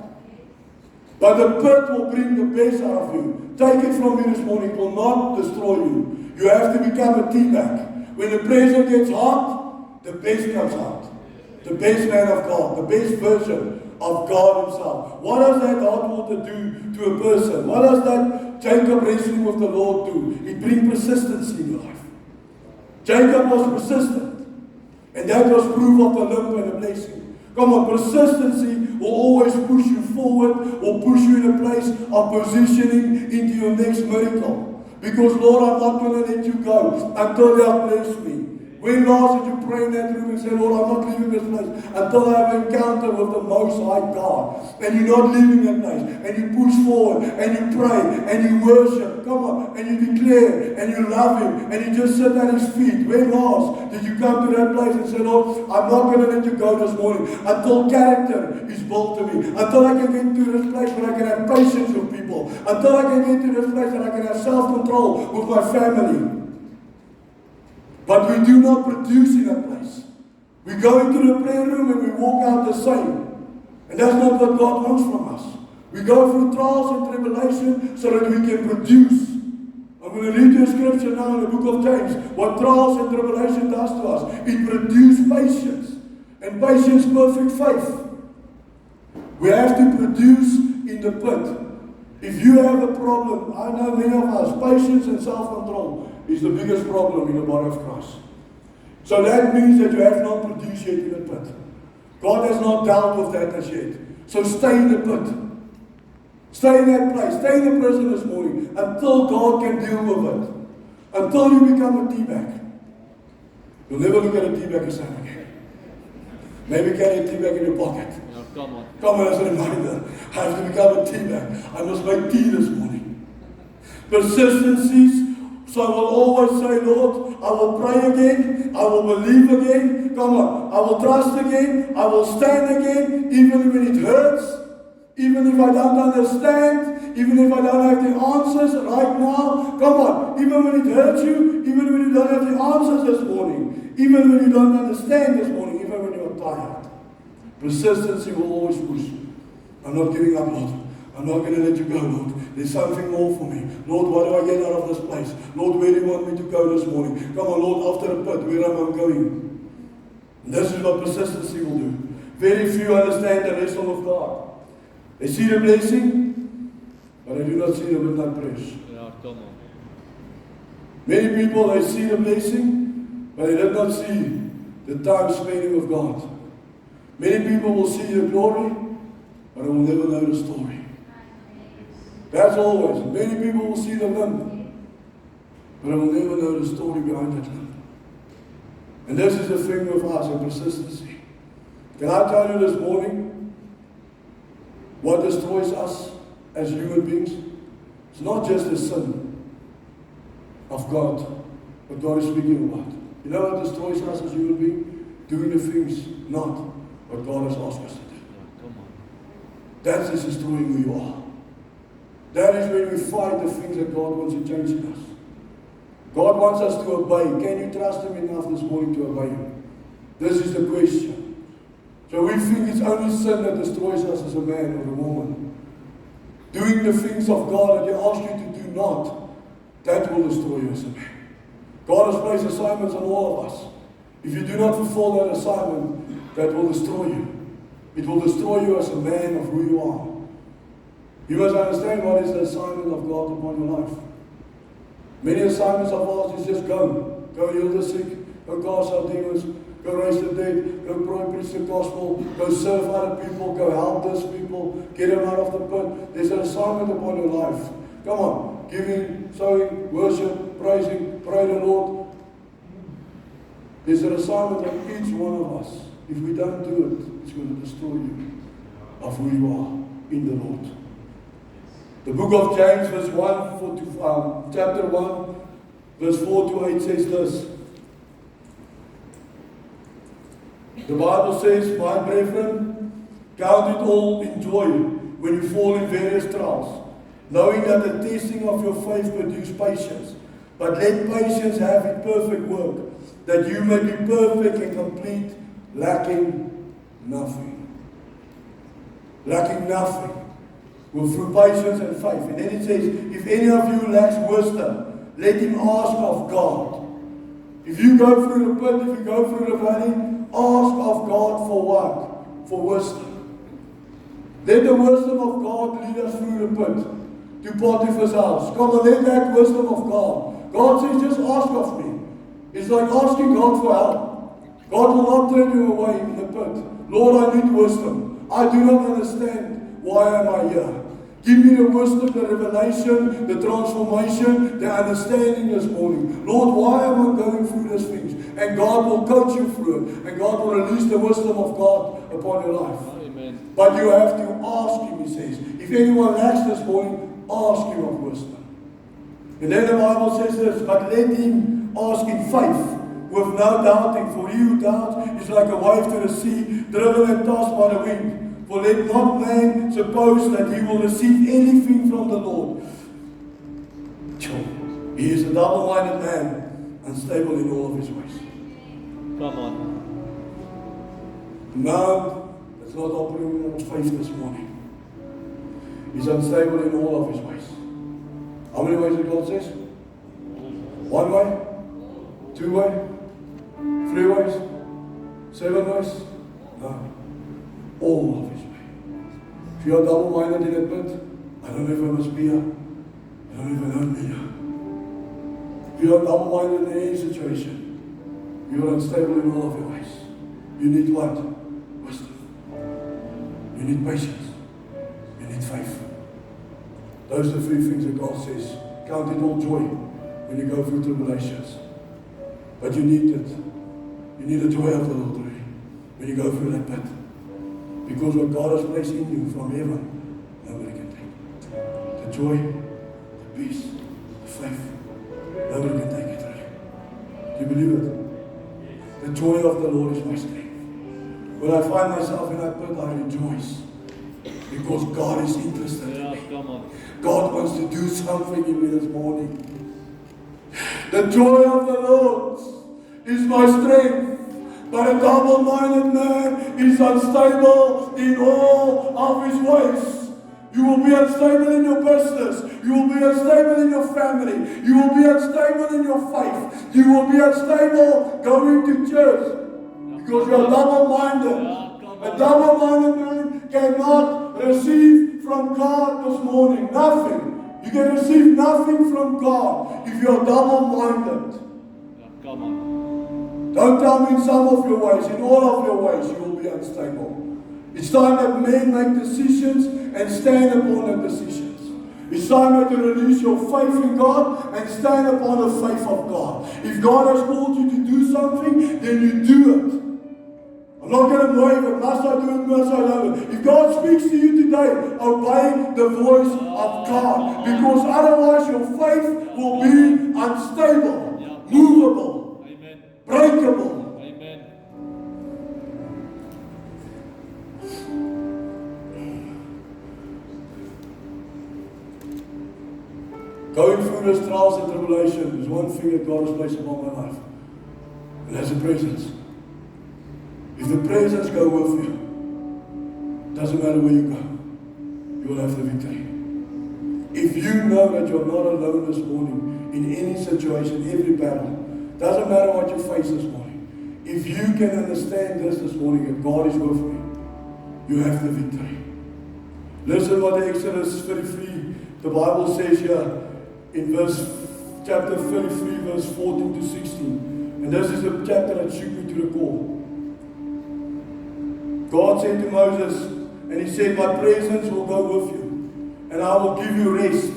But the pit will bring the best out of you. Take it from me this morning. It will not destroy you. You have to become a tea bag. When the pressure gets hot, the best comes out. The best man of God. The best version of God Himself. What does that hot water do to a person? What does that Jacob wrestling with the Lord do? It brings persistence in your life. Jacob was persistent. And that was proof of the limp and the blessing. Come on, persistency will always push you forward or push you in a place of positioning into your next miracle. Because Lord, I'm not going to let you go until you have blessed me. When last did you pray in that room and say, Lord, I'm not leaving this place until I have an encounter with the Most High God. And you're not leaving that place. And you push forward and you pray and you worship. Come on. And you declare and you love Him. And you just sit at His feet. When last did you come to that place and say, Lord, I'm not going to let you go this morning until character is built to me. Until I can get to this place where I can have patience with people. Until I can get to this place where I can have self-control with my family. But we do not produce in that place. We go into the prayer room and we walk out the same. And that's not what God wants from us. We go through trials and tribulation so that we can produce. I'm going to read you a scripture now in the book of James. What trials and tribulation does to us. It produces patience. And patience, perfect faith. We have to produce in the pit. If you have a problem, I know many of us, patience and self-control is the biggest problem in the body of Christ. So that means that you have not produced yet in the pit. God has not dealt with that as yet. So stay in the pit. Stay in that place. Stay in the prison this morning until God can deal with it. Until you become a tea bag. You'll never look at a tea bag the same again. Maybe carry a tea bag in your pocket. Yeah, come on. Come on, as a reminder. I have to become a tea bag. I must make tea this morning. Persistencies. So I will always say, Lord, I will pray again. I will believe again. Come on. I will trust again. I will stand again. Even when it hurts. Even if I don't understand. Even if I don't have the answers right now. Come on. Even when it hurts you. Even when you don't have the answers this morning. Even when you don't understand this morning. Even when you are tired. Persistency will always push. I'm not giving up, Lord. I'm not going to let you go, Lord. There's something more for me. Lord, what do I get out of this place? Lord, where do you want me to go this morning? Come on, Lord, after the pit, where am I going? And this is what persistency will do. Very few understand the wrestle of God. They see the blessing, but they do not see the midnight prayers. Yeah, come on. Many people, they see the blessing, but they did not see the time spending with God. Many people will see the glory, but they will never know the story. That's always. Many people will see the limp, but I will never know the story behind that limp. And this is the thing with us, and persistency. Can I tell you this morning? what destroys us as human beings? It's not just the sin of God, what God is speaking about. You know what destroys us as human beings? Doing the things not what God has asked us to do. Come on. That is destroying who you are. That is when we fight the things that God wants to change in us. God wants us to obey. Can you trust Him enough this morning to obey Him? This is the question. So we think it's only sin that destroys us as a man or a woman. Doing the things of God that He asks you to do not, that will destroy you as a man. God has placed assignments on all of us. If you do not fulfill that assignment, that will destroy you. It will destroy you as a man of who you are. You must understand what is the assignment of God upon your life. Many assignments of ours is just go. Go heal the sick, go cast out demons, go raise the dead, go preach the gospel, go serve other people, go help those people, get them out of the pit. There's an assignment upon your life. Come on, giving, sowing, worship, praising, pray the Lord. There's an assignment on each one of us. If we don't do it, it's going to destroy you of who you are in the Lord. The book of James, verse 1, chapter 1, verse 4 to 8 says this. The Bible says, my brethren, count it all in joy when you fall in various trials, knowing that the testing of your faith produces patience. But let patience have its perfect work, that you may be perfect and complete, lacking nothing. Lacking nothing. Well, through patience and faith. And then it says, if any of you lacks wisdom, let him ask of God. If you go through the pit, if you go through the valley, ask of God for what? For wisdom. Let the wisdom of God lead us through the pit to Potiphar's house. Come on, let that wisdom of God. God says, just ask of me. It's like asking God for help. God will not turn you away in the pit. Lord, I need wisdom. I do not understand. Why am I here? Give me the wisdom, the revelation, the transformation, the understanding this morning. Lord, why am I going through these things? And God will coach you through it. And God will release the wisdom of God upon your life. Amen. But you have to ask Him, He says. If anyone lacks this morning, ask Him of wisdom. And then the Bible says this, but let him ask in faith, with no doubting. For he who doubts is like a wave to the sea, driven and tossed by the wind. For let not man suppose that he will receive anything from the Lord. He is a double-minded man, unstable in all of his ways. Come on. No, it's not operating on faith this morning. He's unstable in all of his ways. How many ways did God says? One way? 2 way? 3 ways? 7 ways? No. All of his way. If you are double-minded in a pit, I don't know if I must be here. I don't even know me here. If you are double-minded in any situation, you are unstable in all of your ways. You need what? Wisdom. You need patience. You need faith. Those are the 3 things that God says. Count it all joy when you go through tribulations. But you need it. You need the joy of the Lord when you go through that pit. Because what God has placed in you from heaven, nobody can take it. The joy, the peace, the faith, nobody can take it away. Do you believe it? The joy of the Lord is my strength. When I find myself in that pit, I rejoice. Because God is interested in me. Come on. God wants to do something in me this morning. The joy of the Lord is my strength. But a double-minded man is unstable in all of his ways. You will be unstable in your business. You will be unstable in your family. You will be unstable in your faith. You will be unstable going to church. Because you are double-minded. A double-minded man cannot receive from God this morning. Nothing. You can receive nothing from God if you are double-minded. Come on. Don't tell me in some of your ways, in all of your ways, you will be unstable. It's time that men make decisions and stand upon the decisions. It's time that you release your faith in God and stand upon the faith of God. If God has called you to do something, then you do it. I'm not going to waver. Must I do it? Must I do it? If God speaks to you today, obey the voice of God. Because otherwise your faith will be unstable, movable, Amen. breakable. Amen. Going through this trials and tribulation is one thing that God has placed upon my life. And that's the presence. If the presence go with you, doesn't matter where you go, you will have the victory. If you know that you're not alone this morning in any situation, every battle, doesn't matter what you face this morning. If you can understand this morning, that God is with you, you have the victory. Listen what Exodus 33, the Bible says here in chapter 33, verse 14 to 16. And this is the chapter that shook me to the core. God said to Moses, and he said, my presence will go with you, and I will give you rest.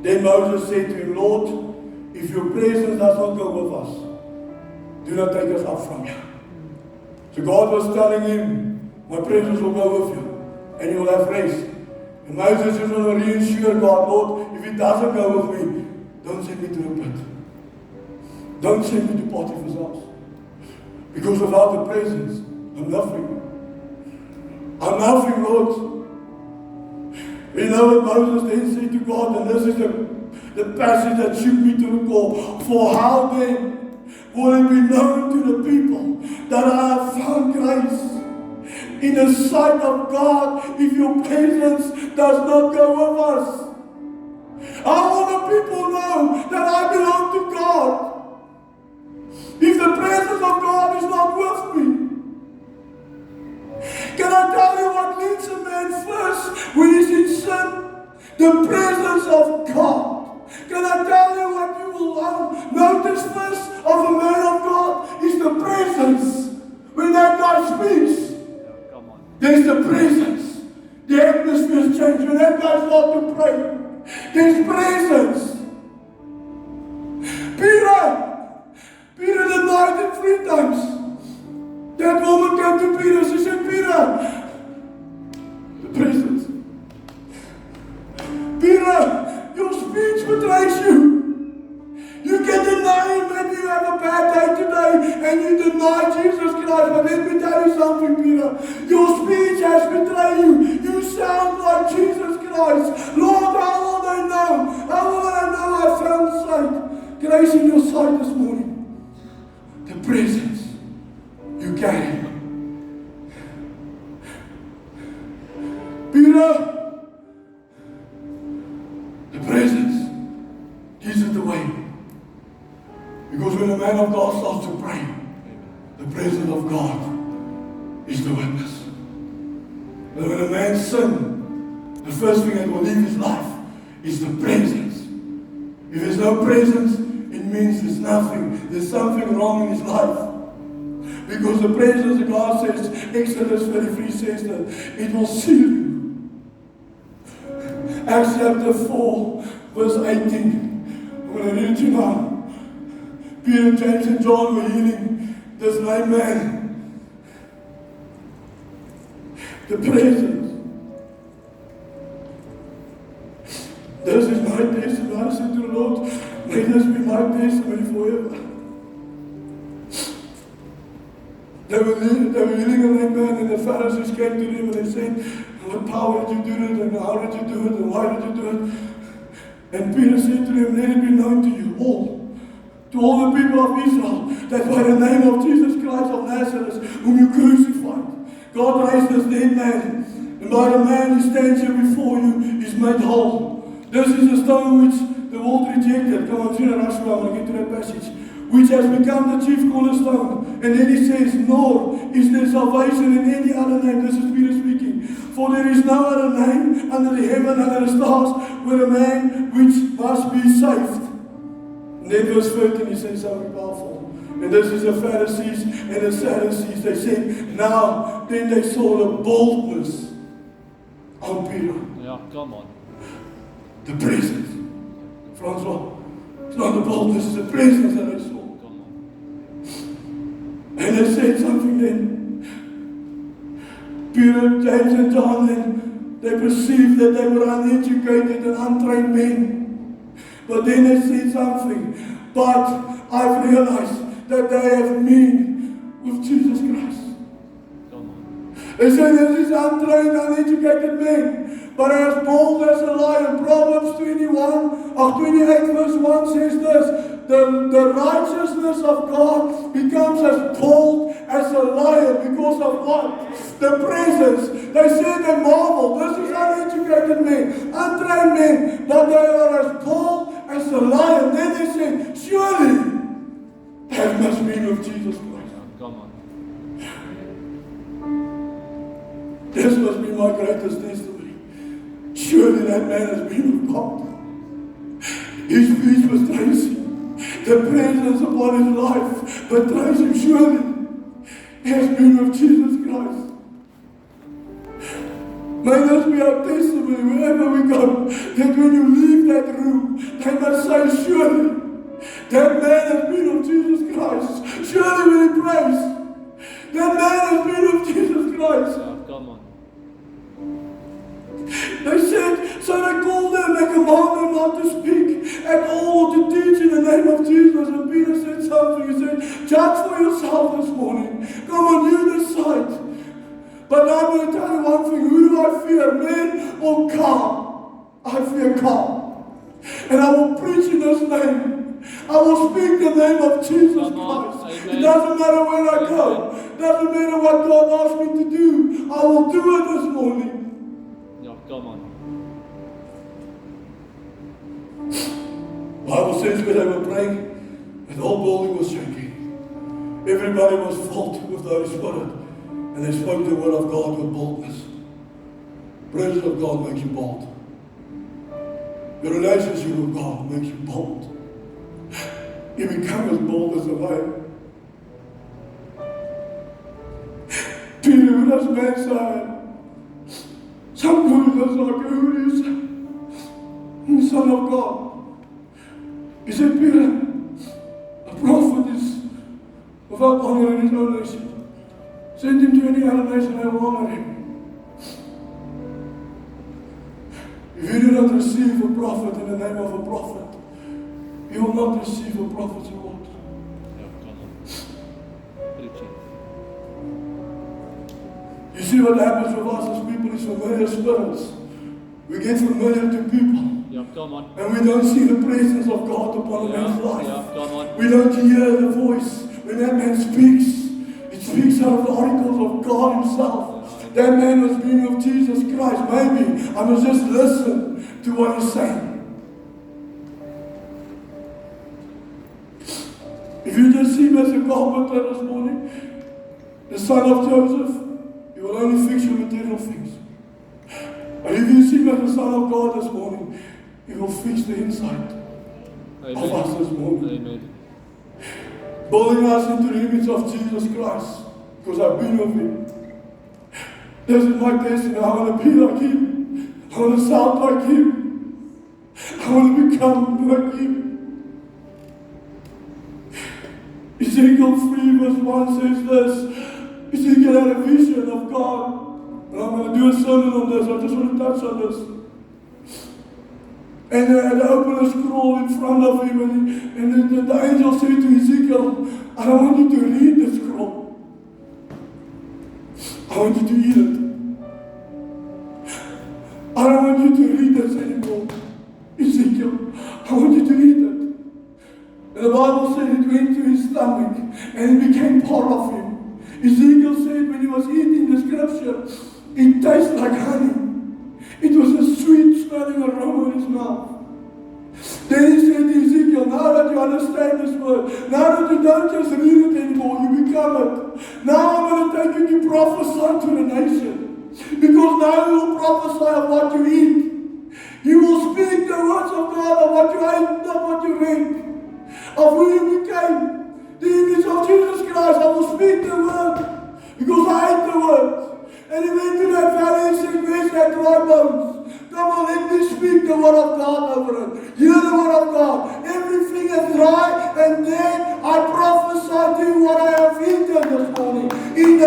Then Moses said to him, Lord, if your presence does not go with us, do not take us up from you. So God was telling him, my presence will go with you, and you will have rest. And Moses is going to reassure God, Lord, if it doesn't go with me, don't send me to the pit. Don't send me to Potiphar's house. Because without the presence, I'm nothing. I'm nothing, Lord. We know what Moses then said to God, and this is the passage that shook me to the core. For how then will it be known to the people that I have found grace in the sight of God if your presence does not go with us? How will the people know that I belong to God if the presence of God is not with me? Can I tell you what leads a man first when he's in sin? The presence of God. Can I tell you what you will notice first of a man of God is the presence. When that guy speaks, there's the presence. The atmosphere is changed. When that guy starts to pray, there's presence. Peter denied him 3 times. That woman came to Peter. She said, Peter, the presence. Peter, your speech betrays you. You can deny him. Maybe you have a bad day today and you deny Jesus Christ. But let me tell you something, Peter. Your speech has betrayed you. You sound like Jesus Christ. Lord, how will I know? How will I know I found sight? Grace in your sight this morning. The presence you carry. Peter, the presence gives it away. Because when a man of God starts to pray, the presence of God is the witness. But when a man sins, the first thing that will leave his life is the presence. If there's no presence, it means there's nothing. There's something wrong in his life. Because the presence of God says, Exodus 33 says that it will seal you. Acts chapter 4, verse 18. I'm going to read it to you now. Peter, James, and John were healing this lame man. The presence. This is my testimony. I said to the Lord, may this be my testimony forever. They were healing a lame man, and the Pharisees came to him and they said, what power did you do it, and how did you do it, and why did you do it? And Peter said to them, let it be known to you all, to all the people of Israel, that by the name of Jesus Christ of Nazareth, whom you crucified, God raised this dead man, and by the man who stands here before you is made whole. This is the stone which the world rejected. Come on, Tina Rashwa, I'm going to get to that passage. Which has become the chief cornerstone. And then he says, nor is there salvation in any other name. This is Peter speaking. For there is no other name under the heaven, under the stars, where a man which must be saved. And then verse 13 he says something powerful. And this is the Pharisees and the Sadducees. They said, now then they saw the boldness on Peter. Yeah, come on. The presence. Francois, it's not the boldness, it's the presence that I saw. Come on. And they said something then. Peter, James and John then, they perceived that they were uneducated and untrained men. But then they said something. But I've realized that they have mean with Jesus Christ. Come on. They say this is untrained, uneducated men, but as bold as a lion. Proverbs 28 verse 1 says this, the righteousness of God becomes as bold as a lion because of what? The presence. They said they marveled. This is uneducated men, untrained men, but they are as bold as a lion. Then they said, surely that must be of Jesus Christ. Come on. This must be my greatest testimony. Surely that man has been of God. His speech was tracing. The presence upon his life betrays him. Surely he has been of Jesus Christ. May this be our testimony wherever we go, that when you leave that room, they must say, surely that man has been of Jesus Christ. Surely when he prays, that man has been of Jesus Christ. Yeah, come on. They said, so they called them, they commanded them not to speak at all, to teach in the name of Jesus. And Peter said something, he said, judge for yourself this morning. Come on, you decide. But I'm going to tell you one thing, who do I fear, men or God? I fear God. And I will preach in His name. I will speak the name of Jesus Christ. It doesn't matter where I go. It doesn't matter what God asks me to do. I will do it this morning. Yeah, come on. The Bible says when they were praying, the whole building was shaking. Everybody was filled with the Holy Spirit. And they spoke the word of God with boldness. The presence of God makes you bold. The relationship with God makes you bold. You become as bold as a lion. Peter, who does man say? Some good does like, who do you say? The Son of God. He said, Peter, a prophet is without honor in his own nation. Send him to any other nation, they will honor him. If you do not receive a prophet in the name of a prophet, you will not receive a prophet's reward. Yeah, come on. Preach it. You see what happens with us as people is familiar spirits. We get familiar to people. Yeah, come on. And we don't see the presence of God upon a man's life. Yeah, come on. We don't hear the voice when that man speaks. It speaks out of the oracles of God Himself. That man was being of Jesus Christ. Maybe I must just listen to what he's saying. If you just see him as a carpenter this morning, the son of Joseph, he will only fix your material things. But if you see him as the Son of God this morning, he will fix the inside of us this morning. Amen. Building us into the image of Jesus Christ, because I've been with Him. This is my destiny. I want to be like Him. I want to sound like Him. I want to become like Him. Ezekiel 3 verse 1 says this. Ezekiel had a vision of God. And I'm going to do a sermon on this. I just want to touch on this. And they opened a scroll in front of him, and the angel said to Ezekiel, I don't want you to read the scroll. I want you to eat it. I don't want you to read this anymore, Ezekiel. I want you to eat it. And the Bible said it went to his stomach, and it became part of him. Ezekiel said when he was eating the scripture, it tasted like honey. It was a sweet smelling aroma in his mouth. Then he said to Ezekiel, now that you understand this word, now that you don't just read it anymore, you become it. Now I'm going to take you to prophesy to the nation. Because now you will prophesy of what you eat. You will speak the words of God of what you ate, not what you read. Of who you became. The image of Jesus Christ. I will speak the word. Because I ate the word. And he went to that valley and said, where's that dry bones? Come on, let me speak the word of God over it. Hear the word of God. Everything is dry, and then I prophesy to you what I have eaten this morning. In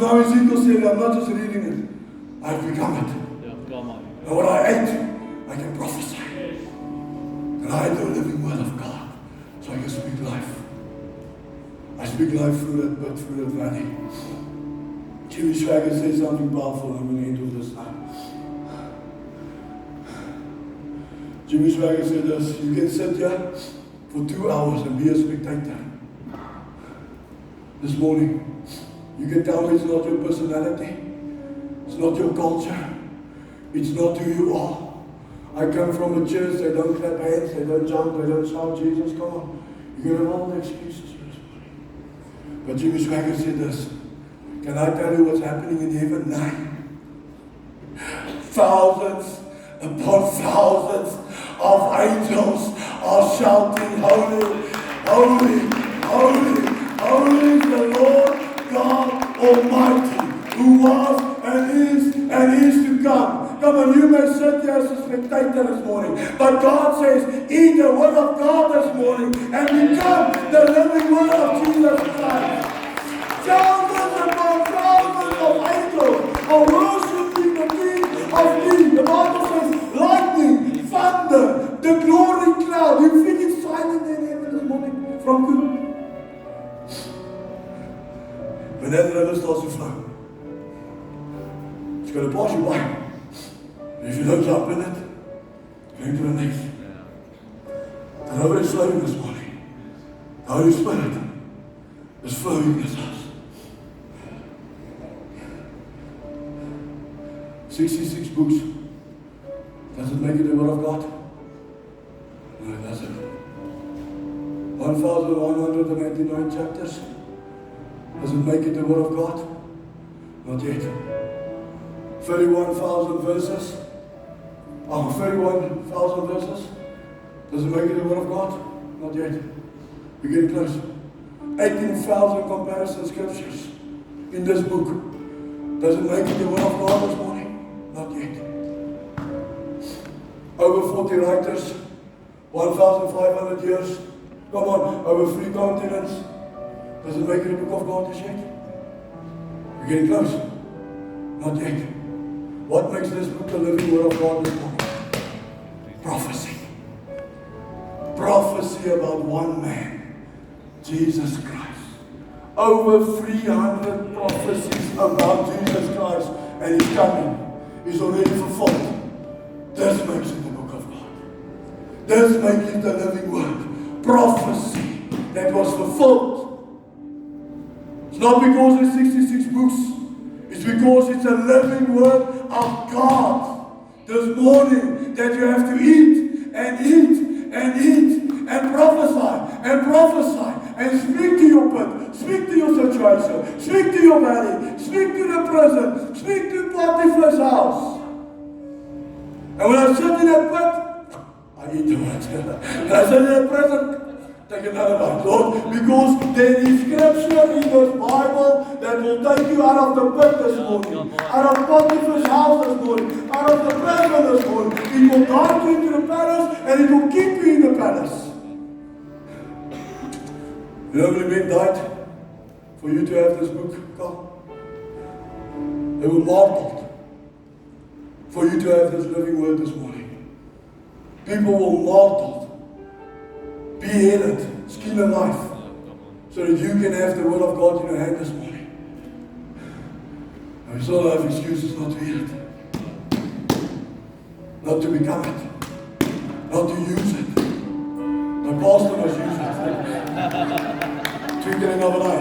now Ezekiel said, I'm not just reading it, I've become it. Yeah, come on. And what I ate, I can prophesy. And I ate the living word of God. So I can speak life. I speak life through that bit, through that valley. Jimmy Swaggart said something powerful. I'm going to end with this now. Jimmy Swaggart said this: you can sit here for 2 hours and be a spectator. This morning, you can tell me it's not your personality, it's not your culture, it's not who you are. I come from a church, they don't clap hands, they don't jump, they don't shout Jesus, come on. You can have all the excuses this morning. But Jimmy Swaggart said this: can I tell you what's happening in heaven now? Thousands upon thousands of angels are shouting, holy, holy, holy, holy is the Lord God Almighty, who was and is to come. Come on, you may sit here as a spectator this morning, but God says, eat the word of God this morning and become the living word of Jesus Christ. Thousands upon thousands of angels are worshiping the King of Kings. The Bible says, lightning, thunder, the glory cloud. You think it's silent in heaven this morning from you? When that river starts to flow, it's going to pass you by. If you don't jump in it, going to the next. The river is flowing this morning. The Holy Spirit is flowing in this house. 66 books. Does it make it the Word of God? No, it doesn't. 1,189 chapters. Does it make it the Word of God? Not yet. 31,000 verses. 31,000 verses. Does it make it the Word of God? Not yet. We're getting close. 18,000 comparison scriptures in this book. Does it make it the Word of God this morning? Not yet. Over 40 writers, 1,500 years. Come on, over 3 continents. Does it make it the book of God this yet? We're getting close. Not yet. What makes this book the living word of God this morning? Prophecy. Prophecy about one man, Jesus Christ. Over 300 prophecies about Jesus Christ and His coming is already fulfilled. This makes it the book of God. This makes it the living word. Prophecy that was fulfilled. It's not because there's 66 books. It's because it's a living word of God. This morning that you have to eat and eat and eat and prophesy and speak to your pit, speak to your situation, speak to your valley, speak to the prison, speak to Potiphar's house. And when I sit in that pit, I eat the word. And I sit in that prison, take another bite, Lord, because there is scripture in this Bible that will take you out of the pit this morning, out of Potiphar's house this morning, out of the prison this morning. It will guide you into the palace and it will keep you in the palace. You know how many men died for you to have this book, God? They were martyred for you to have this living word this morning. People were martyred, beheaded, skinned alive, so that you can have the word of God in your hand this morning. And we still have excuses not to hear it, not to become it, not to use it. My pastor must use it. Twinkling of an eye.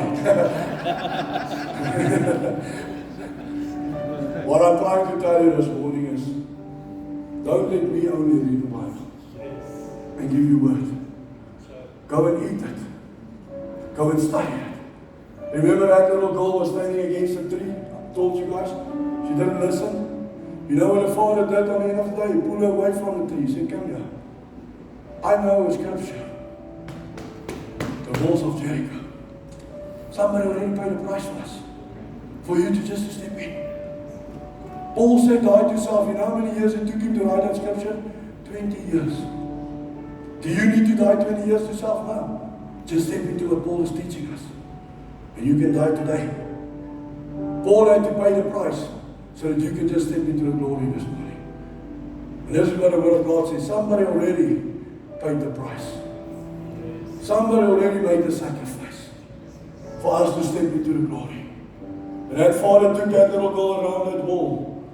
What I'm trying to tell you this morning is, don't let me only read the Bible and give you word. Go and eat it. Go and study it. Remember that little girl was standing against a tree? I told you guys. She didn't listen. You know what the father did on the end of the day? He pulled her away from the tree. He said, come here. I know a scripture. The walls of Jericho. Somebody already paid the price for us. For you to just step in. Paul said, die to self. You know how many years it took him to write that scripture? 20 years. Do you need to die 20 years to self? No. Just step into what Paul is teaching us. And you can die today. Paul had to pay the price so that you can just step into the glory this morning. And this is what the Word of God says. Somebody already paid the price. Somebody already made the sacrifice for us to step into the glory. And that father took that little girl around that wall.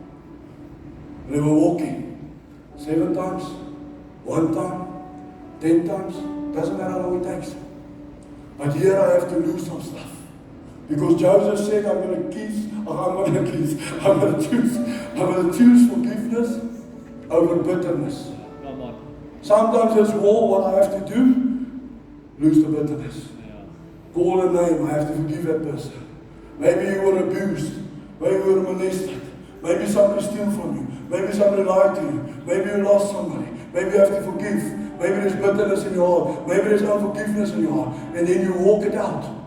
And they were walking 7 times, 1 time, 10 times. Doesn't matter how long it takes. But here I have to lose some stuff. Because Joseph said, I'm going to choose forgiveness over bitterness. Come on. Sometimes this war, what I have to do, lose the bitterness. Yeah. Call a name, I have to forgive that person. Maybe you were abused. Maybe you were molested. Maybe somebody stole from you. Maybe somebody lied to you. Maybe you lost somebody. Maybe you have to forgive. Maybe there's bitterness in your heart. Maybe there's unforgiveness in your heart. And then you walk it out.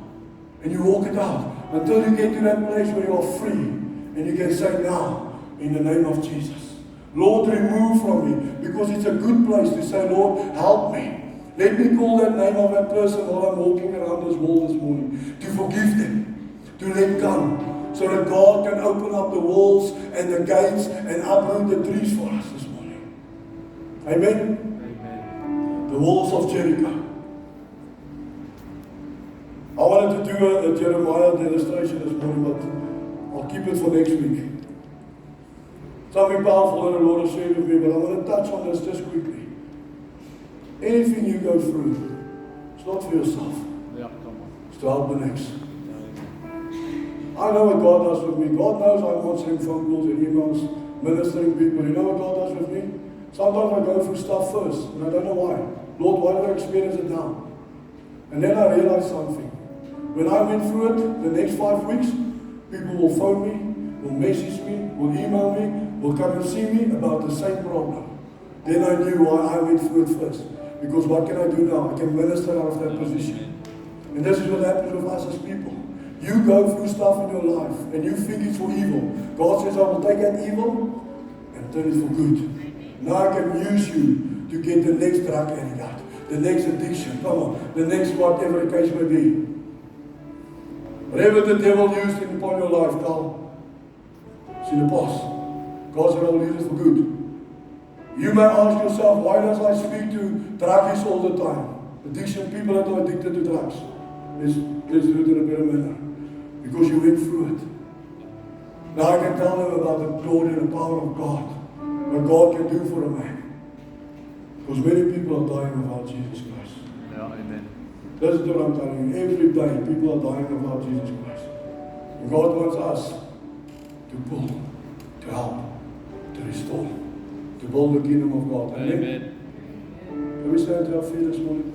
And you walk it out. Until you get to that place where you are free. And you can say now, in the name of Jesus, Lord, remove from me. Because it's a good place to say, Lord, help me. Let me call that name of that person while I'm walking around this wall this morning. To forgive them. To let go. So that God can open up the walls and the gates and uproot the trees for us this morning. Amen? Amen. The walls of Jericho. I wanted to do a Jeremiah demonstration this morning, but I'll keep it for next week. Something powerful that the Lord has shared with me, but I want to touch on this just quickly. Anything you go through, it's not for yourself. Yeah, come on. It's to help the next. I know what God does with me. God knows I'm answering phone calls and emails, ministering people. You know what God does with me? Sometimes I go through stuff first, and I don't know why. Lord, why did I experience it now? And then I realize something. When I went through it, the next 5 weeks, people will phone me, will message me, will email me, will come and see me about the same problem. Then I knew why I went through it first. Because what can I do now? I can minister out of that position. And this is what happens with us as people. You go through stuff in your life and you think it's for evil. God says, I will take that evil and turn it for good. Now I can use you to get the next drug addict, the next addiction, come on, the next whatever the case may be. Whatever the devil used upon your life, Carl, it's in the past. God said, I will use it for good. You may ask yourself, why does I speak to druggies all the time? Addiction, people that are addicted to drugs. Let's do it in a better manner. Because you went through it. Now I can tell them about the glory and the power of God. What God can do for a man. Because many people are dying without Jesus Christ. Yeah, amen. This is what I'm telling you. Every day people are dying without Jesus Christ. And God wants us to pull, to help, to restore, to build the kingdom of God. Amen. Amen. Can we stand to our feet this morning?